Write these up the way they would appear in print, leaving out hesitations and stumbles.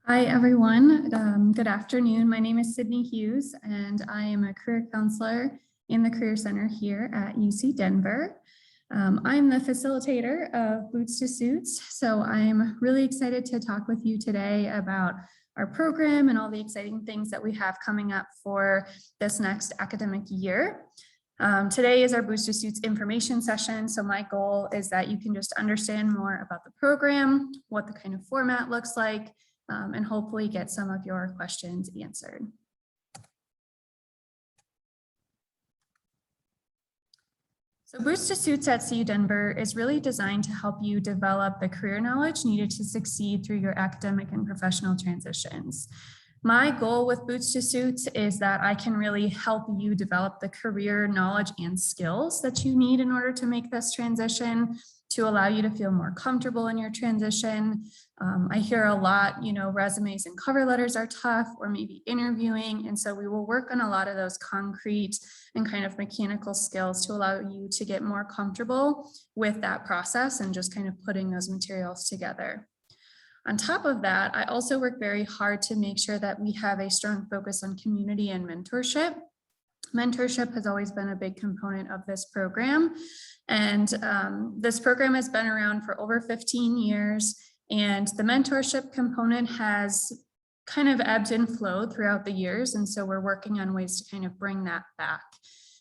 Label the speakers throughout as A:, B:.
A: Hi, everyone. Good afternoon. My name is Sydney Hughes, and I am a career counselor in the Career Center here at UC Denver. I'm the facilitator of Boots to Suits, so I'm really excited to talk with you today about our program and all the exciting things that we have coming up for this next academic year. Today is our Boots to Suits information session, so my goal is that you can just understand more about the program, what the kind of format looks like, and hopefully get some of your questions answered. So Boots to Suits at CU Denver is really designed to help you develop the career knowledge needed to succeed through your academic and professional transitions. My goal with Boots to Suits is that I can really help you develop the career knowledge and skills that you need in order to make this transition, to allow you to feel more comfortable in your transition. I hear a lot, resumes and cover letters are tough, or maybe interviewing. And so we will work on a lot of those concrete and kind of mechanical skills to allow you to get more comfortable with that process and just kind of putting those materials together. On top of that, I also work very hard to make sure that we have a strong focus on community and mentorship. Mentorship has always been a big component of this program. And this program has been around for over 15 years. And the mentorship component has kind of ebbed and flowed throughout the years. And so we're working on ways to kind of bring that back.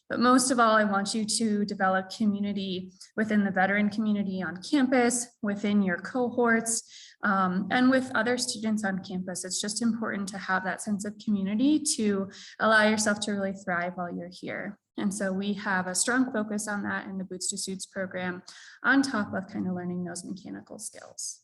A: But most of all, I want you to develop community within the veteran community on campus, within your cohorts, and with other students on campus. It's just important to have that sense of community to allow yourself to really thrive while you're here. And so we have a strong focus on that in the Boots to Suits program, on top of kind of learning those mechanical skills.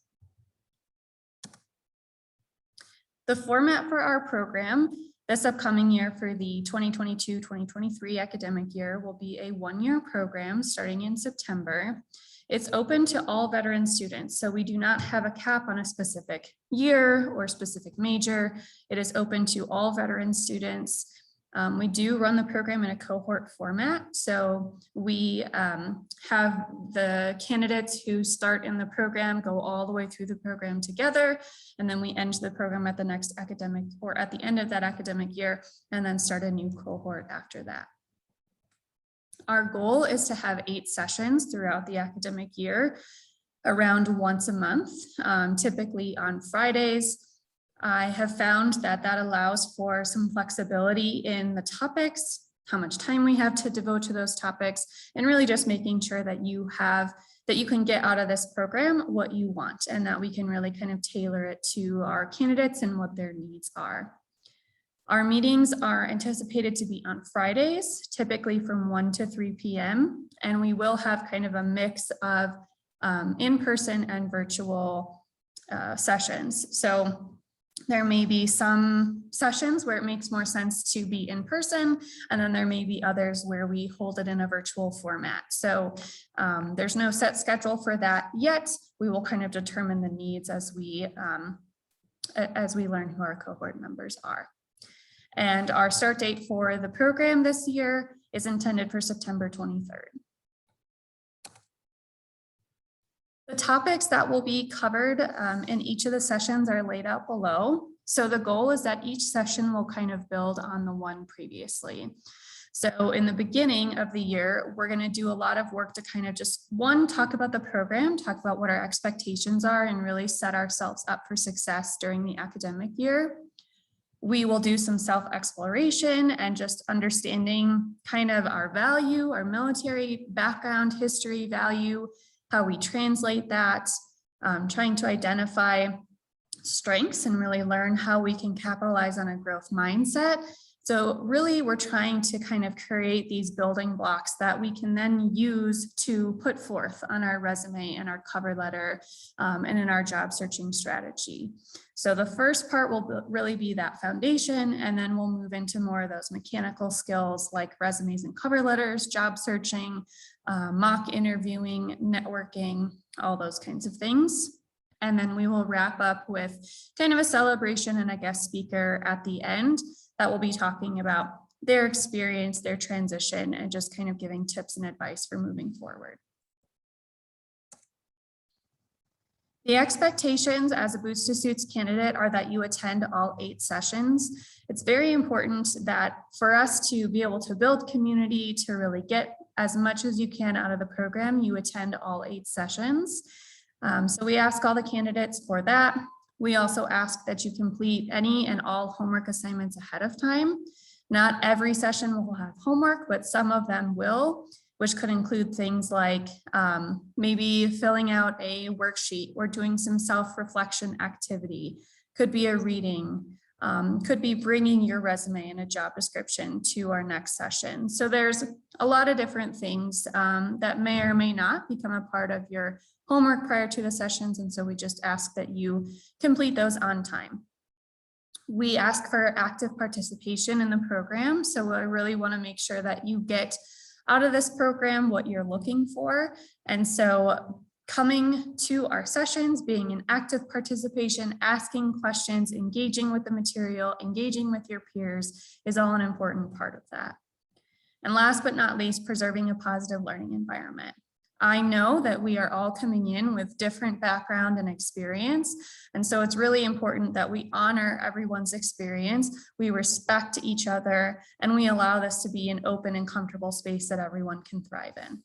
A: The format for our program this upcoming year for the 2022-2023 academic year will be a one-year program starting in September. It's open to all veteran students, so we do not have a cap on a specific year or specific major. It is open to all veteran students. We do run the program in a cohort format. So we have the candidates who start in the program go all the way through the program together. And then we end the program at the next academic or at the end of that academic year, and then start a new cohort after that. Our goal is to have 8 sessions throughout the academic year, around once a month, typically on Fridays. I have found that that allows for some flexibility in the topics, how much time we have to devote to those topics, and really just making sure that you can get out of this program what you want, and that we can really kind of tailor it to our candidates and what their needs are. Our meetings are anticipated to be on Fridays, typically from 1 to 3 p.m. And we will have kind of a mix of in-person and virtual sessions. So there may be some sessions where it makes more sense to be in person, and then there may be others where we hold it in a virtual format. So there's no set schedule for that yet. We will kind of determine the needs as we learn who our cohort members are. And our start date for the program this year is intended for September 23rd. The topics that will be covered in each of the sessions are laid out below. So the goal is that each session will kind of build on the one previously. So in the beginning of the year, we're going to do a lot of work to kind of just, one, talk about the program, talk about what our expectations are, and really set ourselves up for success during the academic year. We will do some self-exploration and just understanding kind of our value, our military background, history, value, how we translate that, trying to identify strengths and really learn how we can capitalize on a growth mindset. So really, we're trying to kind of create these building blocks that we can then use to put forth on our resume and our cover letter and in our job searching strategy. So the first part will really be that foundation, and then we'll move into more of those mechanical skills like resumes and cover letters, job searching, mock interviewing, networking, all those kinds of things. And then we will wrap up with kind of a celebration and a guest speaker at the end that will be talking about their experience, their transition, and just kind of giving tips and advice for moving forward. The expectations as a Boots to Suits candidate are that you attend all 8 sessions. It's very important that for us to be able to build community, to really get as much as you can out of the program, you attend all 8 sessions. So we ask all the candidates for that. We also ask that you complete any and all homework assignments ahead of time. Not every session will have homework, but some of them will, which could include things like maybe filling out a worksheet or doing some self-reflection activity, could be a reading, could be bringing your resume and a job description to our next session. So there's a lot of different things that may or may not become a part of your homework prior to the sessions. And so we just ask that you complete those on time. We ask for active participation in the program. So I really want to make sure that you get out of this program what you're looking for. And so coming to our sessions, being in active participation, asking questions, engaging with the material, engaging with your peers is all an important part of that. And last but not least, preserving a positive learning environment. I know that we are all coming in with different background and experience. And so it's really important that we honor everyone's experience, we respect each other, and we allow this to be an open and comfortable space that everyone can thrive in.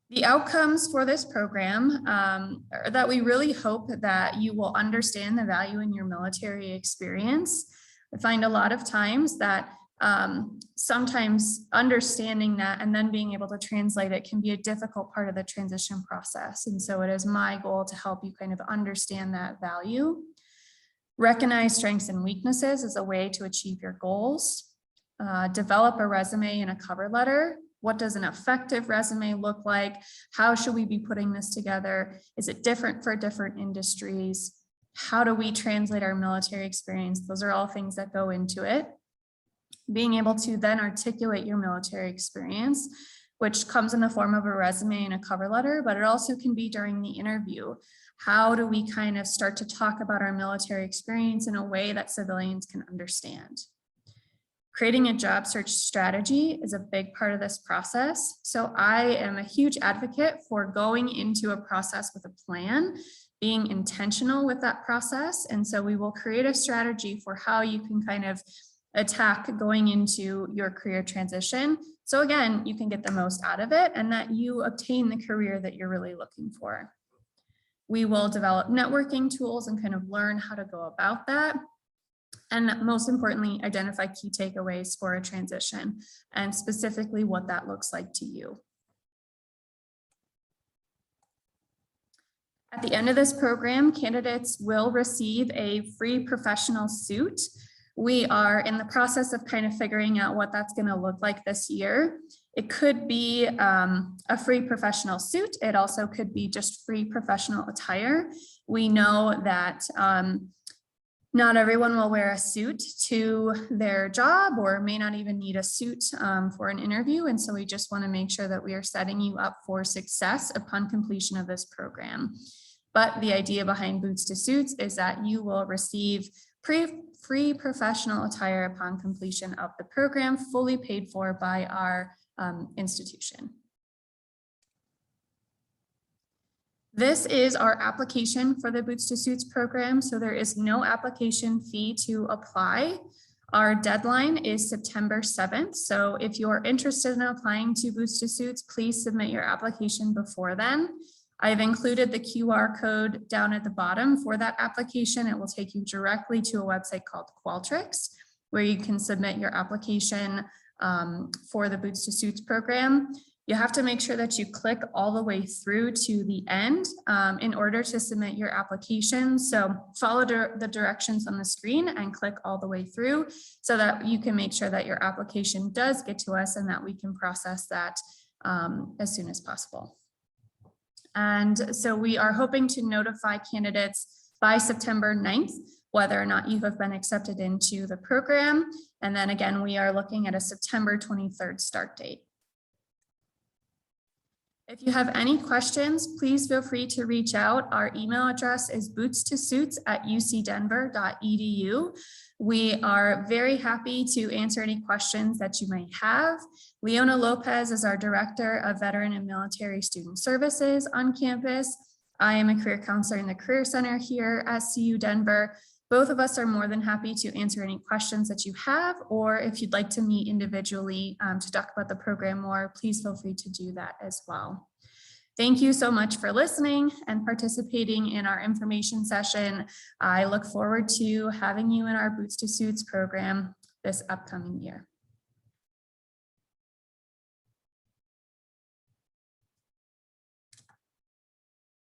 A: The outcomes for this program are that we really hope that you will understand the value in your military experience. I find a lot of times that sometimes understanding that and then being able to translate it can be a difficult part of the transition process. And so it is my goal to help you kind of understand that value. Recognize strengths and weaknesses as a way to achieve your goals. Develop a resume and a cover letter. What does an effective resume look like? How should we be putting this together? Is it different for different industries? How do we translate our military experience? Those are all things that go into it. Being able to then articulate your military experience, which comes in the form of a resume and a cover letter, but it also can be during the interview. How do we kind of start to talk about our military experience in a way that civilians can understand? Creating a job search strategy is a big part of this process. So I am a huge advocate for going into a process with a plan, being intentional with that process. And so we will create a strategy for how you can kind of attack going into your career transition. So again, you can get the most out of it and that you obtain the career that you're really looking for. We will develop networking tools and kind of learn how to go about that. And most importantly, identify key takeaways for a transition and specifically what that looks like to you. At the end of this program, candidates will receive a free professional suit. We are in the process of kind of figuring out what that's going to look like this year. It could be a free professional suit. It also could be just free professional attire. We know that not everyone will wear a suit to their job or may not even need a suit for an interview. And so we just want to make sure that we are setting you up for success upon completion of this program. But the idea behind Boots to Suits is that you will receive free professional attire upon completion of the program, fully paid for by our institution. This is our application for the Boots to Suits program. So there is no application fee to apply. Our deadline is September 7th. So if you're interested in applying to Boots to Suits, please submit your application before then. I've included the QR code down at the bottom for that application. It will take you directly to a website called Qualtrics, where you can submit your application for the Boots to Suits program. You have to make sure that you click all the way through to the end in order to submit your application. So follow the directions on the screen and click all the way through so that you can make sure that your application does get to us and that we can process that as soon as possible. And so we are hoping to notify candidates by September 9th, whether or not you have been accepted into the program. And then again, we are looking at a September 23rd start date. If you have any questions, please feel free to reach out. Our email address is bootstosuits@ucdenver.edu. We are very happy to answer any questions that you may have. Leona Lopez is our Director of Veteran and Military Student Services on campus. I am a career counselor in the Career Center here at CU Denver. Both of us are more than happy to answer any questions that you have, or if you'd like to meet individually to talk about the program more, please feel free to do that as well. Thank you so much for listening and participating in our information session. I look forward to having you in our Boots to Suits program this upcoming year.